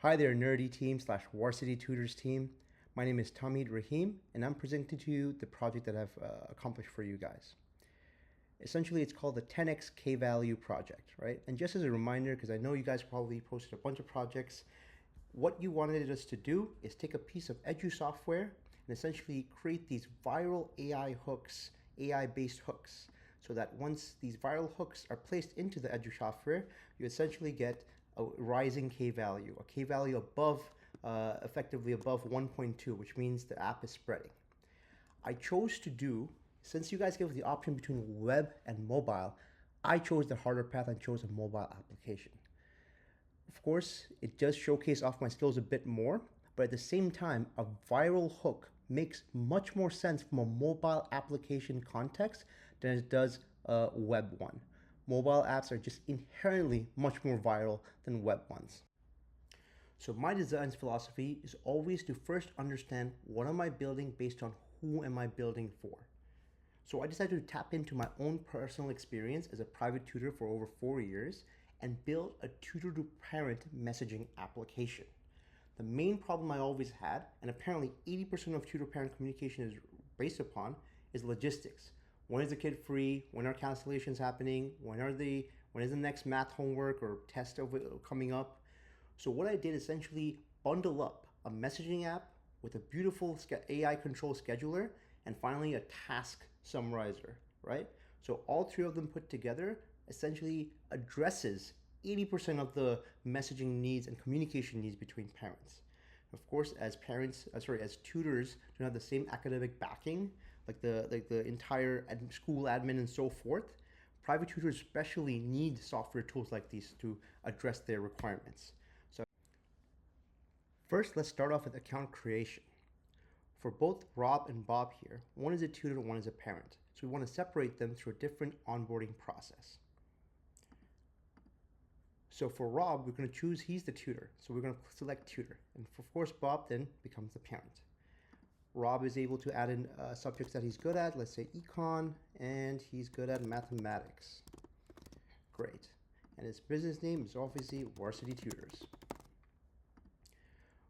Hi there, nerdy team slash varsity tutors team. My name is Tamid Rahim, and I'm presenting to you the project that I've accomplished for you guys. Essentially, it's called the 10x K-Value project, right? And just as a reminder, because I know you guys probably posted a bunch of projects, what you wanted us to do is take a piece of edu software and essentially create these viral AI hooks, AI-based hooks, so that once these viral hooks are placed into the edu software, you essentially get a rising K-value, a K-value above, effectively above 1.2, which means the app is spreading. I chose to do, since you guys gave us the option between web and mobile, I chose the harder path and chose a mobile application. Of course, it does showcase off my skills a bit more, but at the same time, a viral hook makes much more sense from a mobile application context than it does a web one. Mobile apps are just inherently much more viral than web ones. So my design philosophy is always to first understand what am I building based on who am I building for. So I decided to tap into my own personal experience as a private tutor for over 4 years and build a tutor to parent messaging application. The main problem I always had, and apparently 80% of tutor parent communication is based upon, is logistics. When is the kid free? When are cancellations happening? When is the next math homework or test coming up? So what I did essentially bundle up a messaging app with a beautiful AI control scheduler and finally a task summarizer, right? So all three of them put together essentially addresses 80% of the messaging needs and communication needs between parents. Of course, as tutors don't have the same academic backing, like the entire school admin and so forth, private tutors especially need software tools like these to address their requirements. So first, let's start off with account creation. For both Rob and Bob here, one is a tutor, one is a parent. So we want to separate them through a different onboarding process. So for Rob, we're going to choose he's the tutor. So we're going to select tutor. And of course, Bob then becomes the parent. Rob is able to add in subjects that he's good at, let's say econ, and he's good at mathematics. Great. And his business name is obviously Varsity Tutors.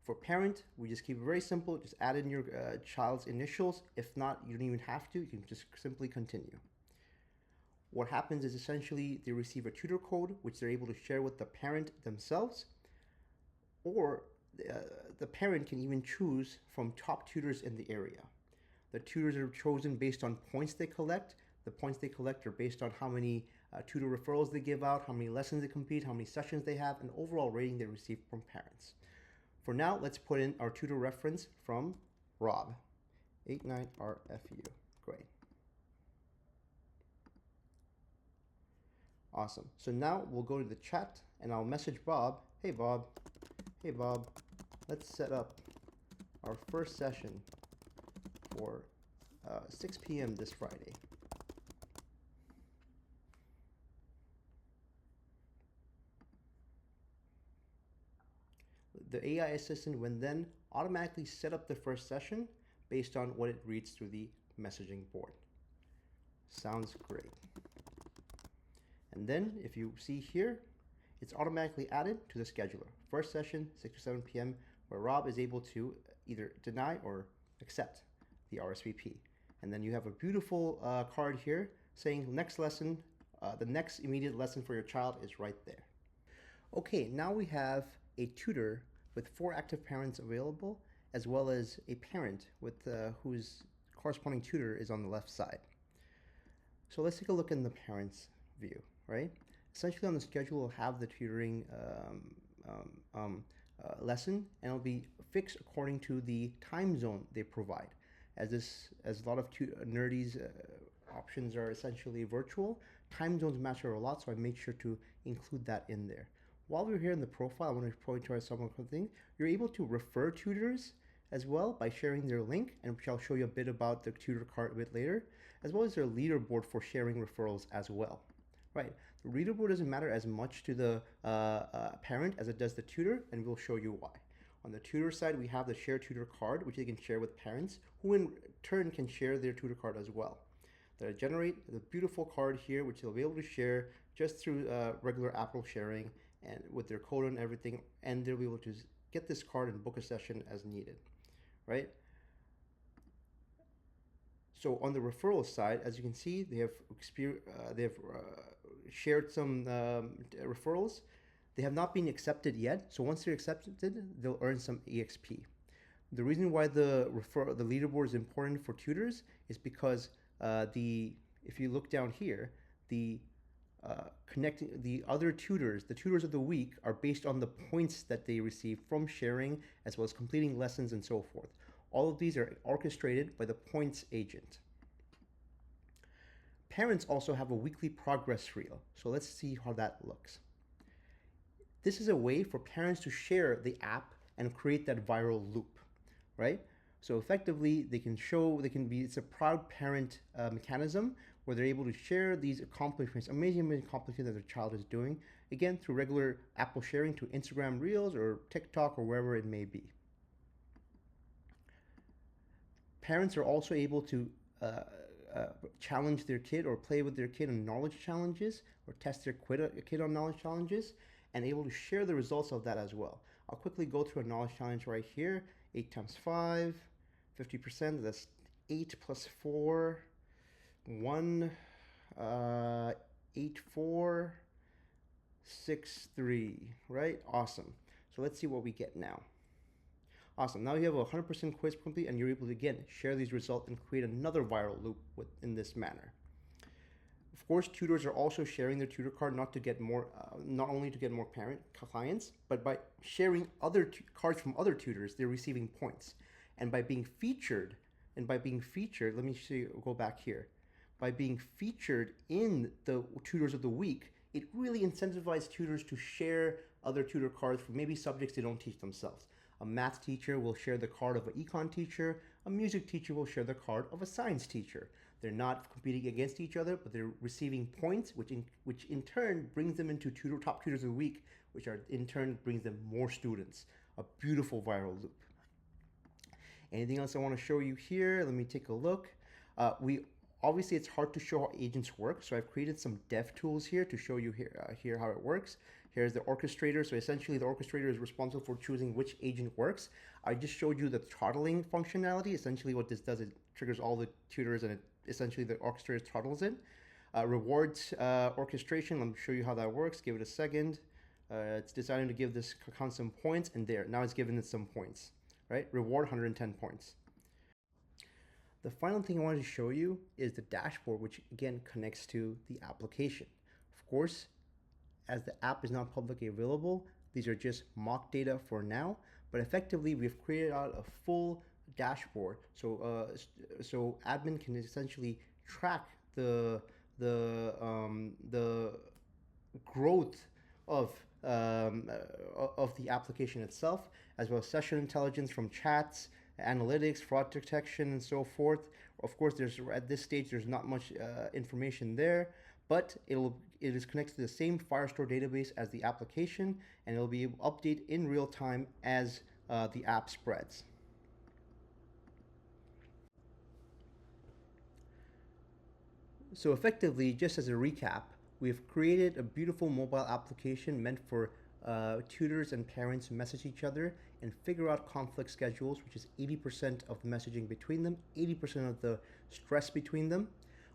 For parent, we just keep it very simple. Just add in your child's initials. If not, you don't even have to. You can just simply continue. What happens is essentially they receive a tutor code, which they're able to share with the parent themselves, or the parent can even choose from top tutors in the area. The tutors are chosen based on points they collect. The points they collect are based on how many tutor referrals they give out, how many lessons they complete, how many sessions they have, and overall rating they receive from parents. For now, let's put in our tutor reference from Rob, 89RFU. Great. Awesome. So now we'll go to the chat and I'll message Bob. Hey Bob, let's set up our first session for 6 p.m. this Friday. The AI assistant will then automatically set up the first session based on what it reads through the messaging board. Sounds great. And then if you see here, it's automatically added to the scheduler. First session, 6 to 7 p.m., where Rob is able to either deny or accept the RSVP. And then you have a beautiful card here saying next lesson, the next immediate lesson for your child is right there. Okay, now we have a tutor with 4 active parents available, as well as a parent with whose corresponding tutor is on the left side. So let's take a look in the parents' view, right? Essentially on the schedule, we'll have the tutoring lesson, and it'll be fixed according to the time zone they provide. As a lot of nerdy's options are essentially virtual, time zones matter a lot, so I made sure to include that in there. While we're here in the profile, I want to point out some thing. You're able to refer tutors as well by sharing their link, and which I'll show you a bit about the tutor card a bit later, as well as their leaderboard for sharing referrals as well. Right, the leaderboard doesn't matter as much to the parent as it does the tutor, and we'll show you why. On the tutor side, we have the share tutor card, which they can share with parents, who in turn can share their tutor card as well. They'll generate the beautiful card here, which they'll be able to share just through regular Apple sharing and with their code and everything, and they'll be able to get this card and book a session as needed, right? So on the referral side, as you can see, they have shared some referrals. They have not been accepted yet. So once they're accepted, they'll earn some EXP. The reason why the leaderboard is important for tutors is because if you look down here, the connecting the other tutors, the tutors of the week, are based on the points that they receive from sharing as well as completing lessons and so forth. All of these are orchestrated by the points agent. Parents also have a weekly progress reel. So let's see how that looks. This is a way for parents to share the app and create that viral loop, right? So effectively, it's a proud parent mechanism where they're able to share these accomplishments, amazing accomplishments that their child is doing, again, through regular Apple sharing to Instagram Reels or TikTok or wherever it may be. Parents are also able to challenge their kid or play with their kid on knowledge challenges or test their kid on knowledge challenges and able to share the results of that as well. I'll quickly go through a knowledge challenge right here. 8 times 5, 50%, that's 8 plus 4, 1, 8, 4, 6, 3, right? Awesome. So let's see what we get now. Awesome. Now you have a 100% quiz complete and you're able to, again, share these results and create another viral loop in this manner. Of course, tutors are also sharing their tutor card not only to get more parent clients, but by sharing other cards from other tutors, they're receiving points. And by being featured, let me go back here. By being featured in the tutors of the week, it really incentivizes tutors to share other tutor cards for maybe subjects they don't teach themselves. A math teacher will share the card of an econ teacher. A music teacher will share the card of a science teacher. They're not competing against each other, but they're receiving points, which in turn brings them into top tutors of the week, which in turn brings them more students. A beautiful viral loop. Anything else I want to show you here? Let me take a look. Obviously, it's hard to show how agents work, so I've created some dev tools here to show you here how it works. Here's the orchestrator. So essentially, the orchestrator is responsible for choosing which agent works. I just showed you the throttling functionality. Essentially, what this does, it triggers all the tutors, and essentially the orchestrator throttles it. Rewards orchestration. Let me show you how that works. Give it a second. It's deciding to give this account some points, and there, now it's giving it some points. Right? Reward 110 points. The final thing I wanted to show you is the dashboard, which again connects to the application. Of course, as the app is not publicly available, these are just mock data for now, but effectively we've created out a full dashboard. So admin can essentially track the growth of the application itself, as well as session intelligence from chats, analytics, fraud detection, and so forth. Of course, at this stage there's not much information there, but it is connected to the same Firestore database as the application, and it'll be able to update in real time as the app spreads. So effectively, just as a recap, we've created a beautiful mobile application meant for tutors and parents to message each other and figure out conflict schedules, which is 80% of the messaging between them, 80% of the stress between them.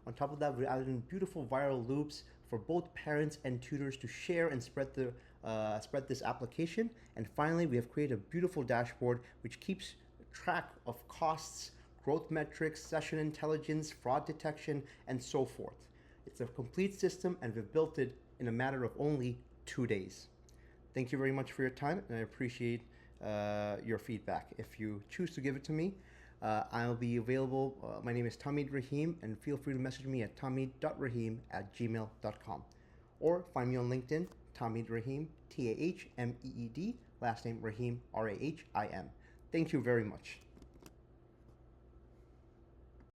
On top of that, we added in beautiful viral loops for both parents and tutors to share and spread this application. And finally, we have created a beautiful dashboard which keeps track of costs, growth metrics, session intelligence, fraud detection, and so forth. It's a complete system, and we've built it in a matter of only 2 days. Thank you very much for your time, and I appreciate your feedback. If you choose to give it to me, I'll be available. My name is Tamid Rahim, and feel free to message me at tamid.rahim@gmail.com, or find me on LinkedIn, Tamid Rahim, Tahmeed, last name Rahim, Rahim. Thank you very much.